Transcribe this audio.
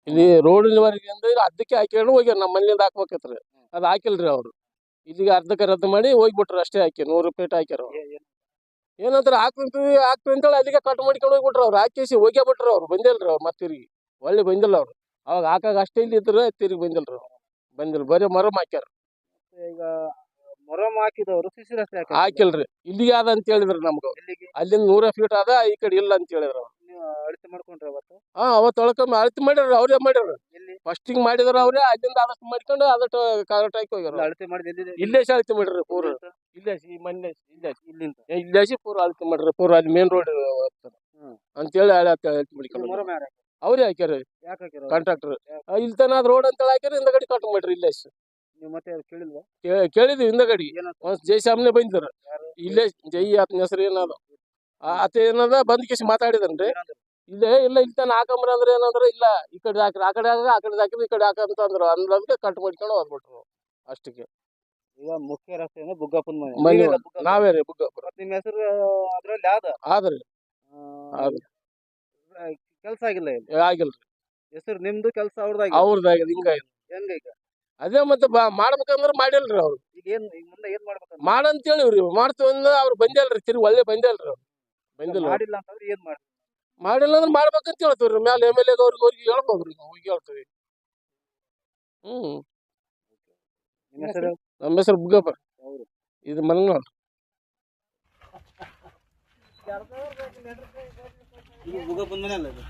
ಇಲ್ಲಿ ರೋಡಿನವರೆಗೆ ಅಂದ್ರೆ ಅರ್ಧಕ್ಕೆ ಹಾಕ್ಕೊಂಡು ಹೋಗ್ಯಾರ. ನಮ್ಮ ಮನೆಯಿಂದ ಹಾಕ್ಬೇಕತ್ರಿ, ಅದು ಹಾಕಿಲ್ರಿ ಅವ್ರು. ಇಲ್ಲಿಗೆ ಅರ್ಧಕ್ಕೆ ರದ್ದು ಮಾಡಿ ಹೋಗ್ಬಿಟ್ರು ಅಷ್ಟೇ. ಹಾಕಿ 100 ರೂಪಾಯಿ ಹಾಕ್ಯಾರ ಅವ್ರು. ಏನಂತಾರೆ ಹಾಕ್ತಂತೀವಿ ಅಂತೇಳಿ ಅಲ್ಲಿಗೆ ಕಟ್ ಮಾಡ್ಕೊಂಡು ಹೋಗ್ಬಿಟ್ರು ಅವ್ರು. ಹಾಕಿಸಿ ಹೋಗ್ಯಾ ಬಿಟ್ರು ಅವ್ರು. ಬಂದಿಲ್ರಿ ಅವ್ರು ಮತ್ತೆ ತಿರುಗಿ ಒಳ್ಳೆ ಬಂದಿಲ್ಲ ಅವ್ರು. ಅವಾಗ ಹಾಕಾಗ ಅಷ್ಟೇ ಇಲ್ಲಿ ಇದ್ರು, ತಿರುಗಿ ಬಂದಿಲ್ರಿ ಅವ್ರು. ಬಂದಿಲ್ಲ, ಬರೀ ಮರಮ್ ಹಾಕ್ಯಾರ. ಈಗ ಮೊರಮ್ ಹಾಕಿದವರು ಸಿಸಿ ರಸ್ತೆ ಹಾಕಿಲ್ರಿ. ಇಲ್ಲಿಗೆ ಅದ ಅಂತ ಹೇಳಿದ್ರು ನಮ್ಗೆ. ಅಲ್ಲಿಂದ 100 ಫೀಟ್ ಅದ, ಈ ಕಡೆ ಇಲ್ಲ ಅಂತ ಹೇಳಿದ್ರು ಅವ್ರು. ನೀವು ಅಳತೆ ಮಾಡ್ಕೊಂಡ್ರೆ ಅವತ್ತು ಅವತ್ತು ಒಳಕಮ್ಮಿ ಅಳತೆ ಮಾಡ್ಯಾರ, ಅವ್ರೇ ಮಾಡ್ಯಾರ. ಫಸ್ಟಿಗೆ ಮಾಡಿದ್ರ ಅವ್ರೆ, ಅಲ್ಲಿಂದ ಆದಷ್ಟು ಮಾಡ್ಕೊಂಡು ಅದಟ್ಟು ಕಾಗಟ್ ಹಾಕಿ ಹೋಗ್ಯಾರ. ಅಳತೆ ಮಾಡಿದ ಇಲ್ಲೇ ಅಳತೆ ಮಾಡ್ರಿ ಪೂರ. ಇಲ್ಲೇ ಈ ಮೊನ್ನೆ ಇಲ್ಲೇ ಪೂರ ಅಳತೆ ಮಾಡ್ರಿ. ಪೂರ ಅಲ್ಲಿ ಮೇನ್ ರೋಡ್ ಅಂತೇಳಿ ಅಳತೆ ಮಾಡ್ಕೊಂಡು ಅವ್ರೇ ಹಾಕ್ಯಾರ. ಕಾಂಟ್ರಾಕ್ಟರ್ ಇಲ್ಲಿ ತನ ರೋಡ್ ಅಂತ ಹಾಕ್ಯಾರ. ಹಿಂದಗಡಿ ಕಟ್ ಮಾಡ್ರಿ ಇಲ್ಲೇ. ನೀವು ಮತ್ತೆ ಕೇಳಿಲ್ವಾ? ಕೇಳಿದ್ವಿ ಹಿಂದಗಡಿ. ಒಂದ್ ಜೈಸಾಮ್ನೆ ಬಂದಿದ್ರು ಇಲ್ಲೇ. ಜೈ ಆತನ ಹೆಸರು ಏನದ ಆತ ಏನದ ಬಂದ್ ಕಿಸಿ ಮಾತಾಡಿದನ್ರಿ. ಇಲ್ಲೇ ಇಲ್ಲ ಇಲ್ಲಿ ತನ ಹಾಕಂಬ್ರ ಅಂದ್ರೆ ಏನಂದ್ರ ಇಲ್ಲ ಈ ಕಡೆ ಹಾಕ್ರಿ, ಆ ಕಡೆ ಹಾಕಿದ್ರೆ ಈ ಕಡೆ ಹಾಕಂತ ಅಂದ್ರು. ಅಂದ್ರದಕ್ಕೆ ಕಟ್ ಮಾಡ್ಕೊಂಡು ಹೋಗ್ಬಿಟ್ರು ಅಷ್ಟಕ್ಕೆ. ಈಗ ಮುಖ್ಯ ರಸ್ತೆ ಅಂದ್ರೆ ಬುಗ್ಗಪ್ಪನ ಮನೆ ನಾವೇ ರೀ ಬುಗ್ಗಪ್ಪ. ನಿಮ್ಮ ಹೆಸರು ಅದ್ರಲ್ಲಿ ಆದ್ರಿ ಕೆಲಸ ಆಗಿಲ್ಲ ಇಲ್ಲಿ? ಆಗಿಲ್ರಿ. ಹೆಸರು ನಿಮ್ದು, ಕೆಲಸ ಅವ್ರದಾಗ ಅವ್ರದಾಗ ಹಿಂಗಾಯ್ತು. ಹೆಂಗ ಈಗ? ಅದೇ ಮತ್ತೆ ಮಾಡ್ಬೇಕಂದ್ರ ಮಾಡಿಲ್ರಿ ಅವ್ರು. ಈಗ ಮುಂದೆ ಏನ್ ಮಾಡ್ಬೇಕಂತ ಮಾಡಂತ ಹೇಳಿವ್ರಿ. ಮಾಡ್ತೀವಿ ಅಂದ್ರೆ ಅವ್ರು ಬಂದಿಲ್ರಿ. ತಿರುಗಿ ಒಳ್ಳೆ ಬಂದಿಲ್ರಿ ಅವ್ರು. ಬಂದಿಲ್ಲ. ಮಾಡಿಲ್ಲ ಅಂತಂದ್ರೆ ಏನ್ ಮಾಡ್ತೀವಿ? ಮಾಡಿಲ್ಲ ಅಂದ್ರೆ ಮಾಡ್ಬೇಕಂತ ಹೇಳ್ತೀವ್ರಿ. ಮೇಲೆ ಎಮ್ ಎಲ್ ಎ ಅವ್ರಿಗೆ ಹೇಳ್ಬೋದ್ರಿ, ಹೋಗಿ ಹೇಳ್ತೀವಿ. ನಿಮ್ಮ ಹೆಸರು? ನಮ್ಮ ಹೆಸರು ಬುಗ್ಗಪ್ಪ. ಇದು ಮಲ್ನಾಡ್. ಬುಗ್ಗಪ್ಪನ ಮನೆ ಅಲ್ಲ ಇದು?